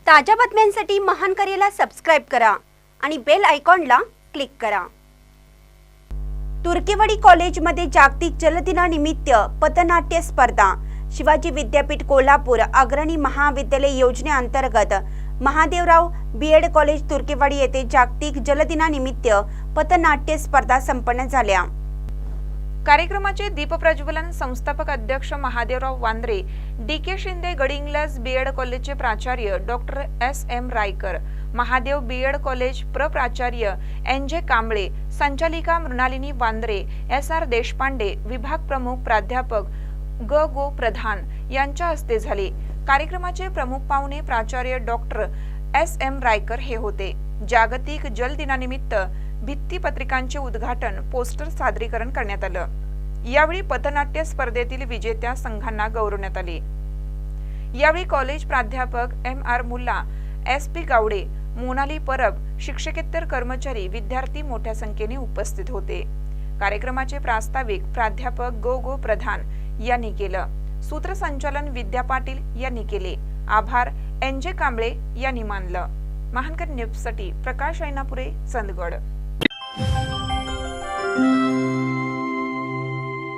ताज्या बातम्यांसाठी महान करेला सबस्क्राइब करा आणि बेल आयकॉनला क्लिक करा। तुर्केवाडी कॉलेजमध्ये जागतिक जलदिनानिमित्त पथनाट्य स्पर्धा। शिवाजी विद्यापीठ कोल्हापूर अग्रणी महाविद्यालय योजनेअंतर्गत महादेवराव बीएड कॉलेज तुर्केवाडी येथे जागतिक जलदिनानिमित्त पथनाट्य स्पर्धा संपन्न झाल्या। कार्यक्रमाचे दीपप्रज्वलन संस्थापक अध्यक्ष महादेवराव वांद्रे, डी.के. शिंदे गडिंग्लज बीएड कॉलेजचे प्राचार्य doctor S M. Raikar, Mahadev B Ed college प्रप्राचार्य एन.जे. कांबळे, संचालिका मृणालिनी वांद्रे, एस.आर. देशपांडे, विभाग प्रमुख प्राध्यापक ग.गो. प्रधान यांच्या हस्ते झाले। कार्यक्रमाचे प्रमुख पाहुणे प्राचार्य डॉक्टर एस.एम. रायकर हे होते। जागतिक जल दिनानिमित्त भित्तिपत्रिकांचे उद्घाटन, पोस्टर सादरीकरण करण्यात आलं। यावेळी पथनाट्य स्पर्धेतील विजेत्या संघांना गौरवण्यात आले। यावेळी कॉलेज प्राध्यापक एम.आर. मुल्ला, एस.पी. गावडे, मोनाली परब, शिक्षकेतर कर्मचारी, विद्यार्थी मोठ्या संख्येने उपस्थित होते। कार्यक्रमाचे प्रास्ताविक प्राध्यापक ग.गो. प्रधान यांनी केलं। सूत्रसंचालन विद्या पाटील यांनी केले। आभार एन.जे. कांबळे यांनी मानलं। महानकर न्यूजसाठी प्रकाश ऐनापुरे, चंदगड।